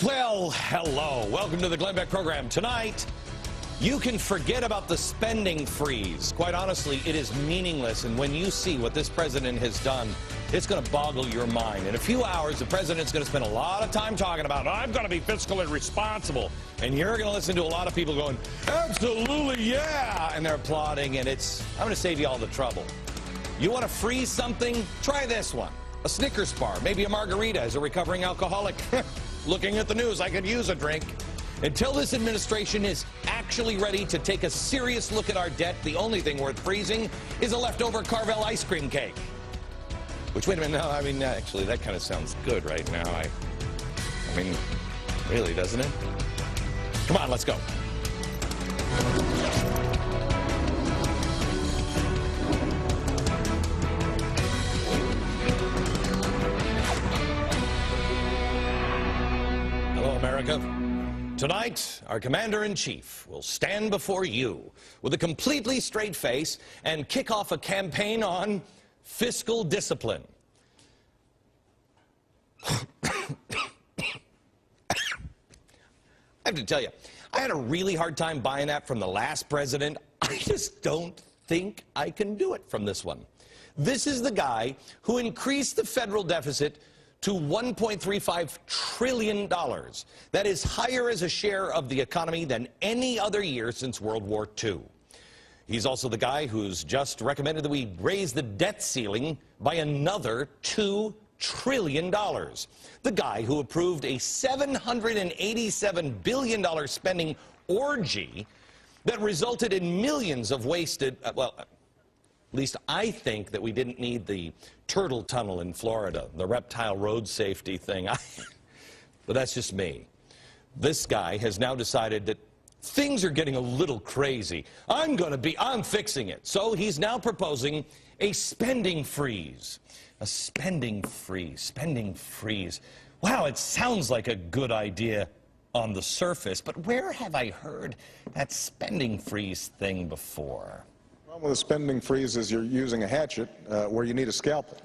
Well, hello. Welcome to the Glenn Beck program. Tonight, you can forget about the spending freeze. Quite honestly, it is meaningless. And when you see what this president has done, it's going to boggle your mind. In a few hours, the president's going to spend a lot of time talking about, I'm going to be fiscally responsible. And you're going to listen to a lot of people going, absolutely, yeah. And they're applauding. And I'm going to save you all the trouble. You want to freeze something? Try this one. A Snickers bar, maybe a margarita as a recovering alcoholic. Looking at the news, I could use a drink. Until this administration is actually ready to take a serious look at our debt, the only thing worth freezing is a leftover Carvel ice cream cake. Which, wait a minute, no, I mean, actually, that kind of sounds good right now. I mean, really, doesn't it? Come on, let's go. America. Tonight, our commander-in-chief will stand before you with a completely straight face and kick off a campaign on fiscal discipline. I have to tell you, I had a really hard time buying that from the last president. I just don't think I can do it from this one. This is the guy who increased the federal deficit to $1.35 trillion. That is higher as a share of the economy than any other year since World War II. He's also the guy who's just recommended that we raise the debt ceiling by another $2 trillion. The guy who approved a $787 billion spending orgy that resulted in millions of wasted, well, at least I think that we didn't need the turtle tunnel in Florida, the reptile road safety thing. But that's just me. This guy has now decided that things are getting a little crazy. I'm fixing it. So he's now proposing a spending freeze. A spending freeze. Wow, it sounds like a good idea on the surface, but where have I heard that spending freeze thing before? With a spending freeze is you're using a hatchet where you need a scalpel.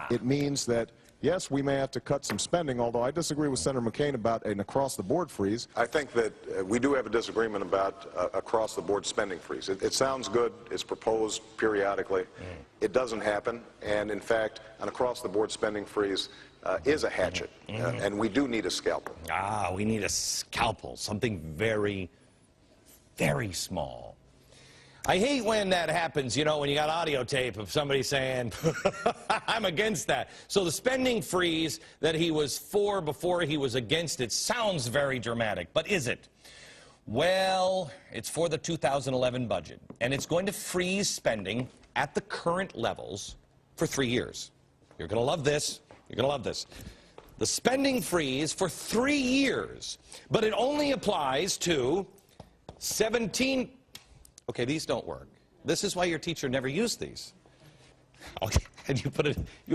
It means that, yes, we may have to cut some spending, although I disagree with Senator McCain about an across-the-board freeze. I think that we do have a disagreement about across-the-board spending freeze. It sounds good. It's proposed periodically. It doesn't happen. And, in fact, an across-the-board spending freeze is a hatchet, and we do need a scalpel. We need a scalpel, something very, very small. I hate when that happens, you know, when you got audio tape of somebody saying, I'm against that. So the spending freeze that he was for before he was against it sounds very dramatic, but is it? Well, it's for the 2011 budget, and it's going to freeze spending at the current levels for 3 years. You're going to love this. You're going to love this. The spending freeze for 3 years, but it only applies to 17... Okay, these don't work. This is why your teacher never used these. Okay, and you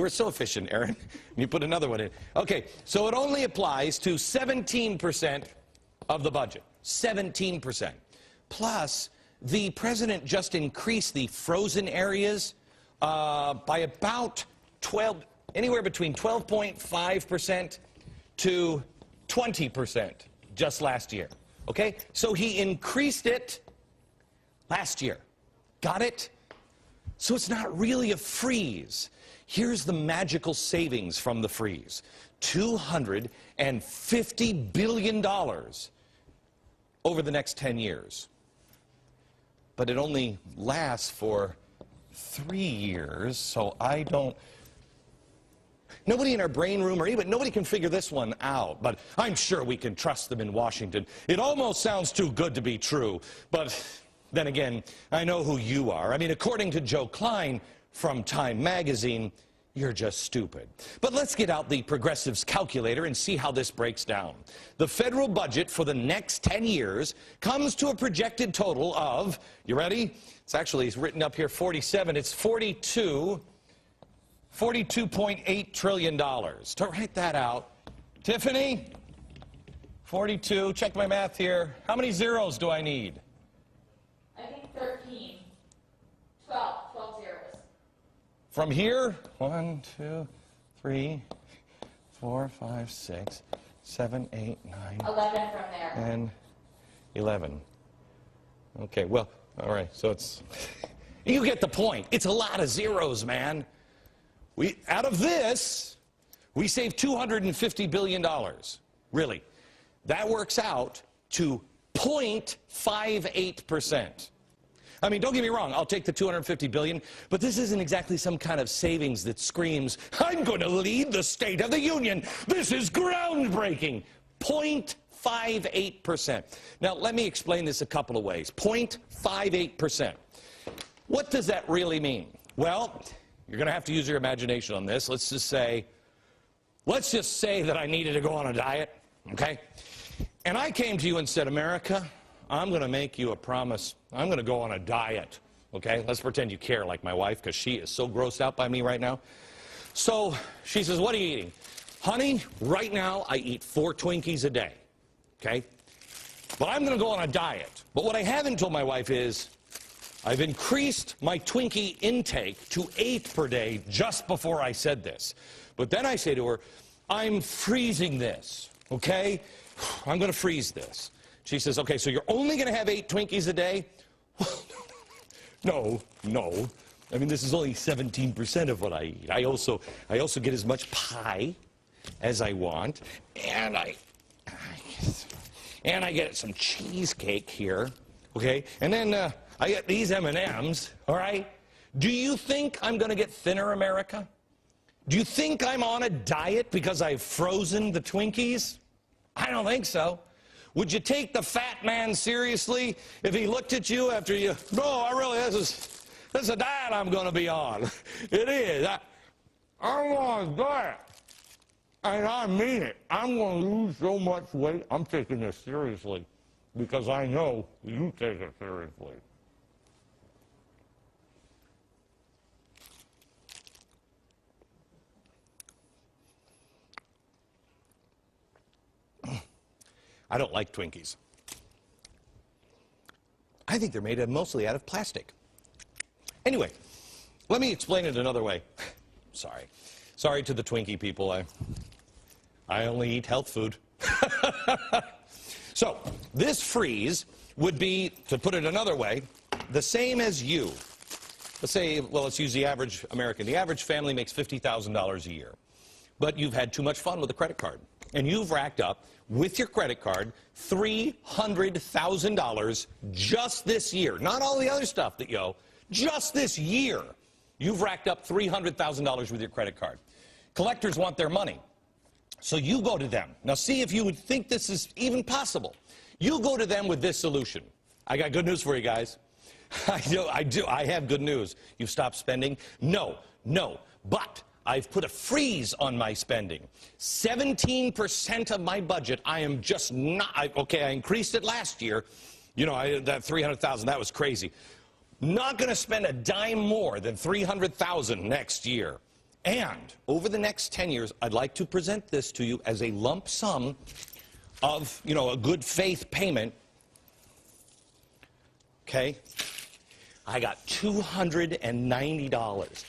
were so efficient, Aaron. You put another one in. Okay, so it only applies to 17% of the budget. 17%. Plus, the president just increased the frozen areas by about anywhere between 12.5% to 20% just last year. Okay, so he increased it last year. Got it? So it's not really a freeze. Here's the magical savings from the freeze. $250 billion over the next 10 years. But it only lasts for 3 years, so nobody in our brain room or even nobody can figure this one out, but I'm sure we can trust them in Washington. It almost sounds too good to be true, but then again, I know who you are. I mean, according to Joe Klein from Time magazine, you're just stupid. But let's get out the Progressives calculator and see how this breaks down. The federal budget for the next 10 years comes to a projected total of, you ready? It's written up here 47. It's $42.8 trillion. To write that out, Tiffany, 42, check my math here. How many zeros do I need? I think 13. 12 zeros. From here, 1, 2, 3, 4, 5, 6. 7, 8, 9, 11 from there. 10, 11. Okay, well, all right, so it's, you get the point. It's a lot of zeros, man. Out of this, we saved $250 billion. Really. That works out to 0.58%. I mean, don't get me wrong, I'll take the $250 billion, but this isn't exactly some kind of savings that screams, I'm going to lead the State of the Union. This is groundbreaking. 0.58%. Now, let me explain this a couple of ways. 0.58%. What does that really mean? Well, you're going to have to use your imagination on this. Let's just say that I needed to go on a diet, okay? And I came to you and said, America, I'm going to make you a promise. I'm going to go on a diet, okay? Let's pretend you care, like my wife, because she is so grossed out by me right now. So she says, what are you eating? Honey, right now I eat 4 Twinkies a day, okay? But I'm going to go on a diet. But what I haven't told my wife is I've increased my Twinkie intake to 8 per day just before I said this. But then I say to her, I'm freezing this, okay? I'm going to freeze this. She says, okay, so you're only going to have 8 Twinkies a day? No. I mean, this is only 17% of what I eat. I also get as much pie as I want, and I get some cheesecake here, okay? And then I get these M&Ms, all right? Do you think I'm going to get thinner, America? Do you think I'm on a diet because I've frozen the Twinkies? I don't think so. Would you take the fat man seriously if he looked at you after you, no, this is a diet I'm going to be on. It is. I'm on a diet. And I mean it. I'm going to lose so much weight. I'm taking this seriously because I know you take it seriously. I don't like Twinkies. I think they're made mostly out of plastic. Anyway, let me explain it another way. Sorry. Sorry to the Twinkie people. I only eat health food. So, this freeze would be, to put it another way, the same as you. Let's say, well, let's use the average American. The average family makes $50,000 a year. But you've had too much fun with a credit card. And you've racked up, with your credit card, $300,000 just this year. Not all the other stuff that you owe. Just this year, you've racked up $300,000 with your credit card. Collectors want their money. So you go to them. Now see if you would think this is even possible. You go to them with this solution. I got good news for you guys. I do. I have good news. You've stopped spending? No. But I've put a freeze on my spending. 17% of my budget, I am just not, okay, I increased it last year. You know, that $300,000, that was crazy. Not going to spend a dime more than $300,000 next year. And over the next 10 years, I'd like to present this to you as a lump sum of, you know, a good faith payment. Okay? I got $290.